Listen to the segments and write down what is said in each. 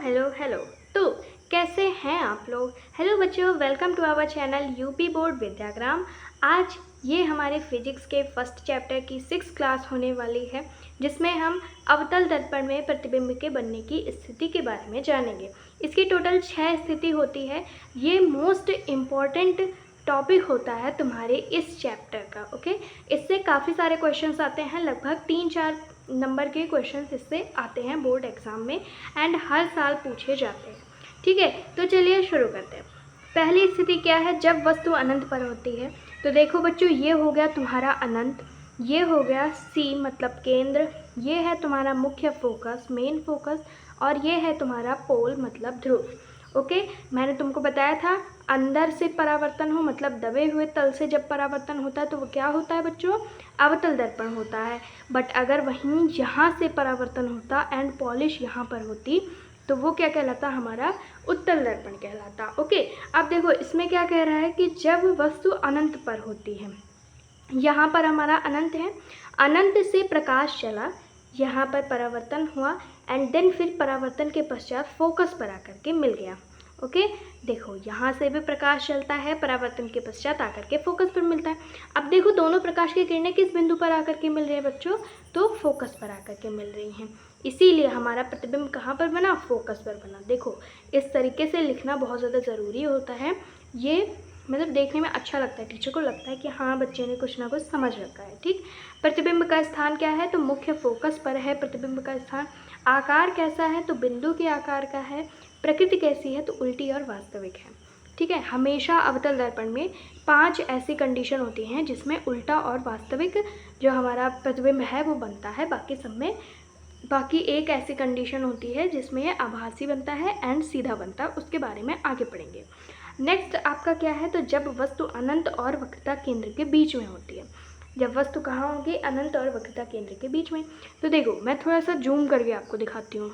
Hello hello. तो कैसे हैं आप लोग? हेलो बच्चों, welcome to our channel UP board Vidyagram. आज ये हमारे फिजिक्स के फर्स्ट चैप्टर की 6th क्लास होने वाली है, जिसमें हम अवतल दर्पण में प्रतिबिंब के बनने की स्थिति के बारे में जानेंगे। इसकी टोटल 6 स्थिति होती है। ये मोस्ट इम्पॉर्टेंट टॉपिक होता है तुम्हारे इस चैप्टर का। ओके, इससे काफ़ी सारे क्वेश्चंस आते हैं, लगभग 3-4 नंबर के क्वेश्चंस इससे आते हैं बोर्ड एग्ज़ाम में एंड हर साल पूछे जाते हैं। ठीक है, तो चलिए शुरू करते हैं। पहली स्थिति क्या है? जब वस्तु अनंत पर होती है। तो देखो बच्चों, ये हो गया तुम्हारा अनंत, ये हो गया सी मतलब केंद्र, ये है तुम्हारा मुख्य फोकस मेन फोकस, और ये है तुम्हारा पोल मतलब ध्रुव। ओके, मैंने तुमको बताया था अंदर से परावर्तन हो मतलब दबे हुए तल से जब परावर्तन होता है तो वो क्या होता है बच्चों? अवतल दर्पण होता है। बट अगर वहीं यहाँ से परावर्तन होता एंड पॉलिश यहाँ पर होती तो वो क्या कहलाता? हमारा उत्तल दर्पण कहलाता। ओके, अब देखो इसमें क्या कह रहा है कि जब वस्तु अनंत पर होती है, यहाँ पर हमारा अनंत है, अनंत से प्रकाश चला, यहाँ पर परावर्तन हुआ एंड देन फिर परावर्तन के पश्चात फोकस पर आकर के मिल गया। ओके, देखो यहाँ से भी प्रकाश चलता है, परावर्तन के पश्चात आकर के फोकस पर मिलता है। अब देखो दोनों प्रकाश की किरणें किस बिंदु पर आकर के मिल रही है बच्चों? तो फोकस पर आकर के मिल रही हैं। इसीलिए हमारा प्रतिबिंब कहाँ पर बना? फोकस पर बना। देखो इस तरीके से लिखना बहुत ज़्यादा ज़रूरी होता है। ये मतलब देखने में अच्छा लगता है, टीचर को लगता है कि हाँ बच्चे ने कुछ ना कुछ समझ रखा है। ठीक, प्रतिबिंब का स्थान क्या है? तो मुख्य फोकस पर है प्रतिबिंब का स्थान। आकार कैसा है? तो बिंदु के आकार का है। प्रकृति कैसी है? तो उल्टी और वास्तविक है। ठीक है, हमेशा अवतल दर्पण में 5 ऐसी कंडीशन होती हैं जिसमें उल्टा और वास्तविक जो हमारा प्रतिबिंब है वो बनता है। बाकी सब में बाकी एक ऐसी कंडीशन होती है जिसमें ये आभासी बनता है एंड सीधा बनता है, उसके बारे में आगे पढ़ेंगे। नेक्स्ट आपका क्या है? तो जब वस्तु अनंत और वक्रता केंद्र के बीच में होती है। जब वस्तु कहाँ होगी? अनंत और वक्रता केंद्र के बीच में। तो देखो मैं थोड़ा सा जूम करके आपको दिखाती हूँ।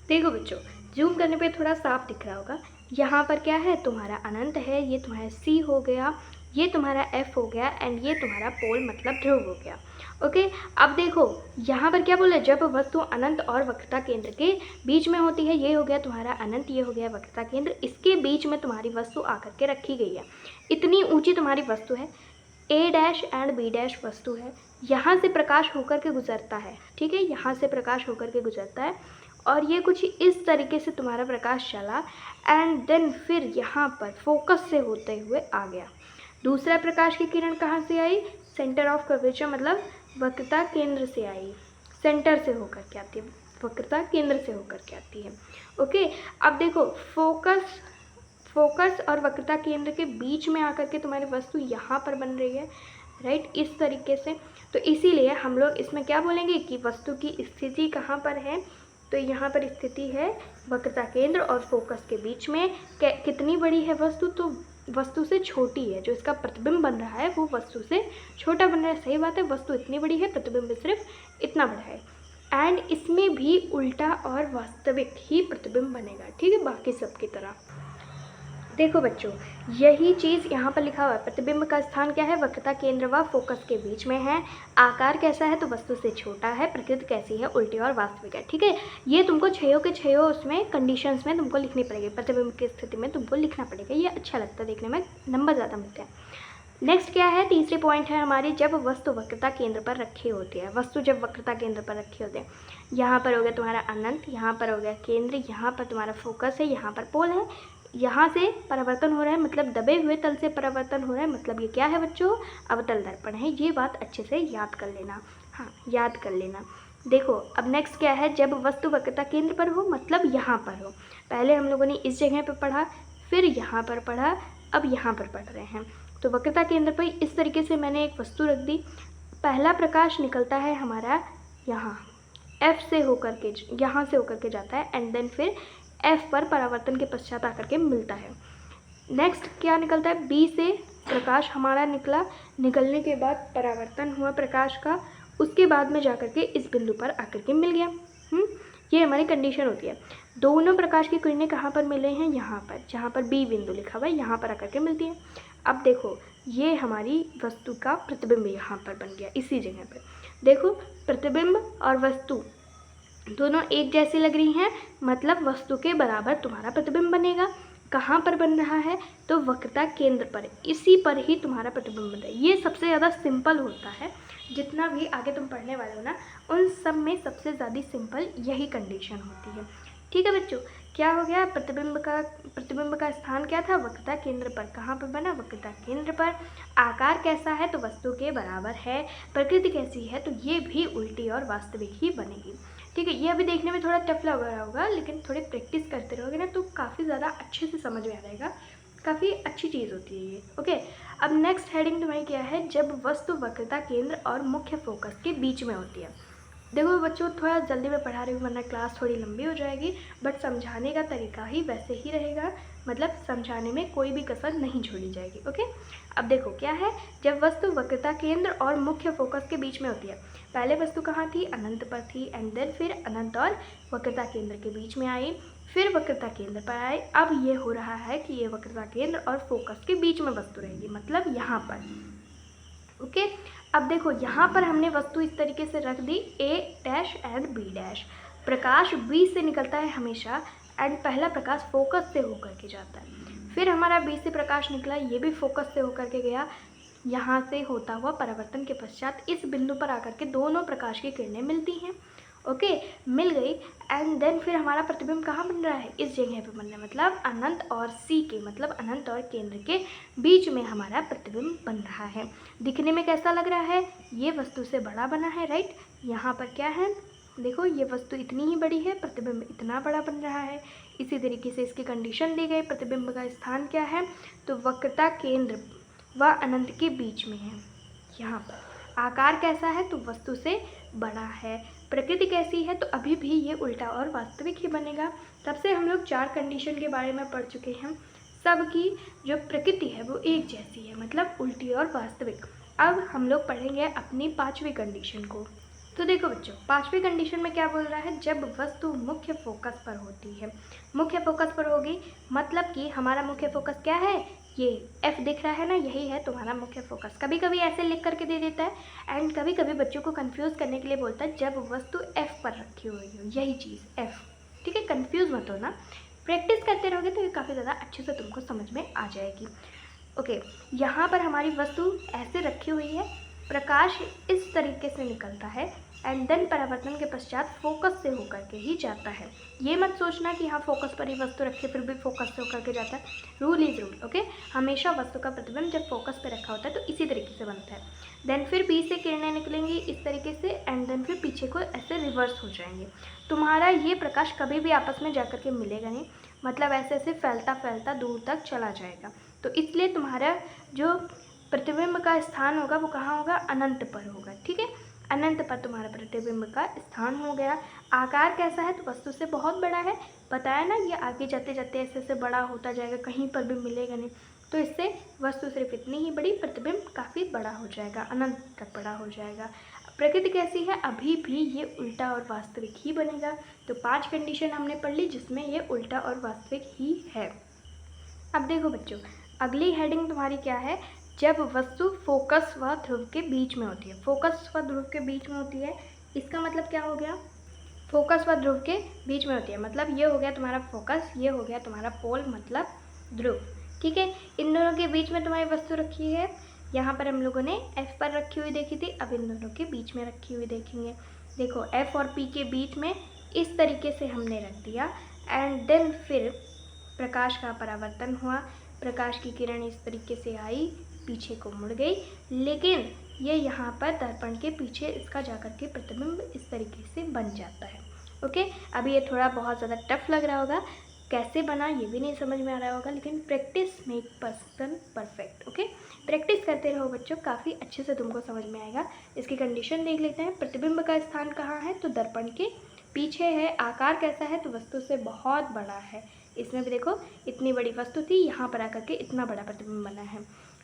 देखो बच्चों, जूम करने पे थोड़ा साफ दिख रहा होगा। यहाँ पर क्या है? तुम्हारा अनंत है, ये तुम्हारा सी हो गया, ये तुम्हारा एफ हो गया एंड ये तुम्हारा पोल मतलब ध्रुव हो गया। ओके, अब देखो यहाँ पर क्या बोले? जब वस्तु अनंत और वक्रता केंद्र के बीच में होती है। ये हो गया तुम्हारा अनंत, ये हो गया वक्रता केंद्र, इसके बीच में तुम्हारी वस्तु आकर के रखी गई है। इतनी ऊंची तुम्हारी वस्तु है, ए डैश एंड बी डैश वस्तु है, यहाँ से प्रकाश होकर के गुजरता है। ठीक है, यहाँ से प्रकाश होकर के गुजरता है और ये कुछ इस तरीके से तुम्हारा प्रकाश चला एंड देन फिर यहाँ पर फोकस से होते हुए आ गया। दूसरा प्रकाश की किरण कहाँ से आई? सेंटर ऑफ कर्वेचर मतलब वक्रता केंद्र से आई, सेंटर से होकर के आती है, वक्रता केंद्र से होकर के आती है। ओके, अब देखो फोकस और वक्रता केंद्र के बीच में आकर के तुम्हारी वस्तु यहाँ पर बन रही है, राइट, इस तरीके से। तो इसीलिए हम लोग इसमें क्या बोलेंगे कि वस्तु की स्थिति कहाँ पर है? तो यहाँ पर स्थिति है वक्रता केंद्र और फोकस के बीच में। कितनी बड़ी है वस्तु? तो वस्तु से छोटी है, जो इसका प्रतिबिंब बन रहा है वो वस्तु से छोटा बन रहा है। सही बात है, वस्तु इतनी बड़ी है, प्रतिबिंब सिर्फ इतना बड़ा है एंड इसमें भी उल्टा और वास्तविक ही प्रतिबिंब बनेगा। ठीक है, बाकी सब की तरह। देखो बच्चों, यही चीज़ यहाँ पर लिखा हुआ है। प्रतिबिंब का स्थान क्या है? वक्रता केंद्र व फोकस के बीच में है। आकार कैसा है? तो वस्तु से छोटा है। प्रकृति कैसी है? उल्टी और वास्तविक है। ठीक है, ये तुमको छयों के छयों उसमें कंडीशंस में तुमको लिखनी पड़ेगी, प्रतिबिंब की स्थिति में तुमको लिखना पड़ेगा। ये अच्छा लगता है देखने में, नंबर ज़्यादा मिलते हैं। नेक्स्ट क्या है? तीसरी पॉइंट है हमारी, जब वस्तु वक्रता केंद्र पर रखी होती है। वस्तु जब वक्रता केंद्र पर रखी होती है, यहाँ पर हो गया तुम्हारा अनंत, यहाँ पर हो गया केंद्र, यहाँ पर तुम्हारा फोकस है, यहाँ पर पोल है, यहाँ से परावर्तन हो रहा है मतलब दबे हुए तल से परावर्तन हो रहा है, मतलब ये क्या है बच्चों? अवतल दर्पण है। ये बात अच्छे से याद कर लेना, हाँ याद कर लेना। देखो अब नेक्स्ट क्या है? जब वस्तु वक्रता केंद्र पर हो मतलब यहाँ पर हो। पहले हम लोगों ने इस जगह पर पढ़ा, फिर यहाँ पर पढ़ा, अब यहाँ पर पढ़ रहे हैं। तो वक्रता केंद्र पर इस तरीके से मैंने एक वस्तु रख दी। पहला प्रकाश निकलता है हमारा यहाँ F से होकर के, यहाँ से होकर के जाता है एंड देन फिर F पर परावर्तन के पश्चात आकर के मिलता है। नेक्स्ट क्या निकलता है? B से प्रकाश हमारा निकला, निकलने के बाद परावर्तन हुआ प्रकाश का, उसके बाद में जाकर के इस बिंदु पर आकर के मिल गया। ये हमारी कंडीशन होती है। दोनों प्रकाश की किरणें कहाँ पर मिले हैं? यहाँ पर, जहाँ पर B बिंदु लिखा हुआ है यहाँ पर आकर के मिलती है। अब देखो ये हमारी वस्तु का प्रतिबिंब यहाँ पर बन गया इसी जगह पर। देखो प्रतिबिंब और वस्तु दोनों एक जैसी लग रही हैं, मतलब वस्तु के बराबर तुम्हारा प्रतिबिंब बनेगा। कहाँ पर बन रहा है? तो वक्रता केंद्र पर, इसी पर ही तुम्हारा प्रतिबिंब बन रहा है। ये सबसे ज़्यादा सिंपल होता है, जितना भी आगे तुम पढ़ने वाले हो ना, उन सब में सबसे ज़्यादा सिंपल यही कंडीशन होती है। ठीक है बच्चों, क्या हो गया? प्रतिबिंब का स्थान क्या था? वक्रता केंद्र पर। कहाँ पर बना? वक्रता केंद्र पर। आकार कैसा है? तो वस्तु के बराबर है। प्रकृति कैसी है? तो ये भी उल्टी और वास्तविक ही बनेगी। ठीक है, ये अभी देखने में थोड़ा टफ लग रहा होगा, लेकिन थोड़ी प्रैक्टिस करते रहोगे ना तो काफ़ी ज़्यादा अच्छे से समझ में आ जाएगा। काफ़ी अच्छी चीज़ होती है ये। ओके, अब नेक्स्ट हेडिंग तुम्हारी क्या है? जब वस्तु वक्रता केंद्र और मुख्य फोकस के बीच में होती है। देखो बच्चों, थोड़ा जल्दी में पढ़ा रही हूँ वरना क्लास थोड़ी लंबी हो जाएगी, बट समझाने का तरीका ही वैसे ही रहेगा, मतलब समझाने में कोई भी कसर नहीं छोड़ी जाएगी। ओके, अब देखो क्या है? जब वस्तु वक्रता केंद्र और मुख्य फोकस के बीच में होती है। पहले वस्तु कहाँ थी? अनंत पर थी, एंड देन फिर अनंत और वक्रता केंद्र के बीच में आई, फिर वक्रता केंद्र पर आए। अब ये हो रहा है कि ये वक्रता केंद्र और फोकस के बीच में वस्तु रहेगी, मतलब यहाँ पर। ओके, अब देखो यहाँ पर हमने वस्तु इस तरीके से रख दी, A dash and B dash. प्रकाश बी से निकलता है हमेशा, एंड पहला प्रकाश फोकस से होकर के जाता है। फिर हमारा बी से प्रकाश निकला, ये भी फोकस से होकर के गया। यहाँ से होता हुआ परावर्तन के पश्चात इस बिंदु पर आकर के दोनों प्रकाश की किरणें मिलती हैं। ओके, मिल गई, एंड देन फिर हमारा प्रतिबिंब कहाँ बन रहा है? इस जगह पे बन रहा है, मतलब अनंत और सी के, मतलब अनंत और केंद्र के बीच में हमारा प्रतिबिंब बन रहा है। दिखने में कैसा लग रहा है? ये वस्तु से बड़ा बना है, राइट। यहाँ पर क्या है? देखो, ये वस्तु इतनी ही बड़ी है, प्रतिबिंब इतना बड़ा बन रहा है। इसी तरीके से इसकी कंडीशन दी गई। प्रतिबिंब का स्थान क्या है? तो वक्रता केंद्र व अनंत के बीच में है। यहाँ पर आकार कैसा है? तो वस्तु से बड़ा है। प्रकृति कैसी है? तो अभी भी ये उल्टा और वास्तविक ही बनेगा। तब से हम लोग 4 कंडीशन के बारे में पढ़ चुके हैं। सबकी जो प्रकृति है वो एक जैसी है, मतलब उल्टी और वास्तविक। अब हम लोग पढ़ेंगे अपनी 5वीं कंडीशन को। तो देखो बच्चों, 5वीं कंडीशन में क्या बोल रहा है? जब वस्तु मुख्य फोकस पर होती है। मुख्य फोकस पर होगी, मतलब कि हमारा मुख्य फोकस क्या है? ये F दिख रहा है ना, यही है तुम्हारा मुख्य फोकस। कभी कभी ऐसे लिख करके दे देता है, एंड कभी कभी बच्चों को कंफ्यूज करने के लिए बोलता है जब वस्तु F पर रखी हुई हो, यही चीज़ F। ठीक है, कंफ्यूज मत हो ना, प्रैक्टिस करते रहोगे तो ये काफ़ी ज़्यादा अच्छे से तुमको समझ में आ जाएगी। ओके, यहाँ पर हमारी वस्तु ऐसे रखी हुई है, प्रकाश इस तरीके से निकलता है, एंड देन परावर्तन के पश्चात फोकस से होकर के ही जाता है। ये मत सोचना कि हाँ फोकस पर ही वस्तु रखे फिर भी फोकस से होकर के जाता है। Rule is rule. ओके, हमेशा वस्तु का प्रतिबिंब जब फोकस पे रखा होता है तो इसी तरीके से बनता है। देन फिर बी से किरणें निकलेंगी इस तरीके से, एंड देन फिर पीछे को ऐसे रिवर्स हो जाएंगे। तुम्हारा ये प्रकाश कभी भी आपस में जाकर के मिलेगा नहीं, मतलब ऐसे ऐसे फैलता फैलता दूर तक चला जाएगा। तो इसलिए तुम्हारा जो प्रतिबिंब का स्थान होगा वो कहाँ होगा? अनंत पर होगा। ठीक है, अनंत पर तुम्हारा प्रतिबिंब का स्थान हो गया। आकार कैसा है? तो वस्तु से बहुत बड़ा है, बताया ना, ये आगे जाते जाते ऐसे ऐसे बड़ा होता जाएगा, कहीं पर भी मिलेगा नहीं। तो इससे वस्तु सिर्फ इतनी ही बड़ी, प्रतिबिंब काफ़ी बड़ा हो जाएगा, अनंत तक बड़ा हो जाएगा। प्रकृति कैसी है? अभी भी ये उल्टा और वास्तविक ही बनेगा। तो 5 कंडीशन हमने पढ़ ली जिसमें ये उल्टा और वास्तविक ही है। अब देखो बच्चों, अगली हेडिंग तुम्हारी क्या है? जब वस्तु फोकस व ध्रुव के बीच में होती है। फोकस व ध्रुव के बीच में होती है, इसका मतलब क्या हो गया? फोकस व ध्रुव के बीच में होती है, मतलब ये हो गया तुम्हारा फोकस, ये हो गया तुम्हारा पोल, मतलब ध्रुव। ठीक है, इन दोनों के बीच में तुम्हारी वस्तु रखी है। यहाँ पर हम लोगों ने F पर रखी हुई देखी थी, अब इन दोनों के बीच में रखी हुई देखेंगे। देखो F और P के बीच में इस तरीके से हमने रख दिया, एंड देन फिर प्रकाश का परावर्तन हुआ, प्रकाश की किरण इस तरीके से आई, पीछे को मुड़ गई, लेकिन ये यहाँ पर दर्पण के पीछे इसका जाकर के प्रतिबिंब इस तरीके से बन जाता है। ओके, अभी ये थोड़ा बहुत ज़्यादा टफ लग रहा होगा, कैसे बना ये भी नहीं समझ में आ रहा होगा, लेकिन practice make person perfect. Okay, practice करते रहो बच्चों, काफ़ी अच्छे से तुमको समझ में आएगा। इसकी कंडीशन देख लेते हैं। प्रतिबिंब का स्थान कहाँ है? तो दर्पण के पीछे है। आकार कैसा है? तो वस्तु से बहुत बड़ा है। इसमें भी देखो, इतनी बड़ी वस्तु थी, यहाँ पर आकर के इतना बड़ा प्रतिबिंब बना है।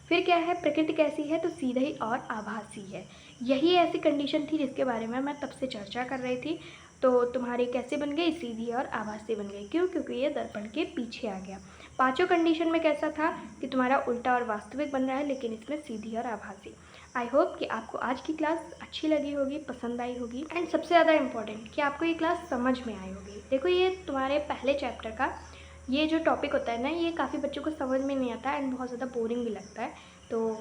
फिर क्या है? प्रकृति कैसी है? तो सीधी और आभासी है। यही ऐसी कंडीशन थी जिसके बारे में मैं तब से चर्चा कर रही थी। तो तुम्हारी कैसे बन गई? सीधी और आभासी बन गई। क्यों? क्योंकि ये दर्पण के पीछे आ गया। 5 कंडीशन में कैसा था कि तुम्हारा उल्टा और वास्तविक बन रहा है, लेकिन इसमें सीधी और आभासी। आई होप कि आपको आज की क्लास अच्छी लगी होगी, पसंद आई होगी, एंड सबसे ज़्यादा इम्पॉर्टेंट कि आपको ये क्लास समझ में आई होगी। देखो, ये तुम्हारे पहले चैप्टर का ये जो टॉपिक होता है ना, ये काफ़ी बच्चों को समझ में नहीं आता एंड बहुत ज़्यादा बोरिंग भी लगता है, तो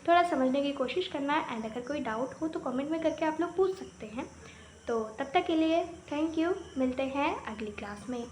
थोड़ा समझने की कोशिश करना है। एंड अगर कोई डाउट हो तो कमेंट में करके आप लोग पूछ सकते हैं। तो तब तक के लिए थैंक यू, मिलते हैं अगली क्लास में।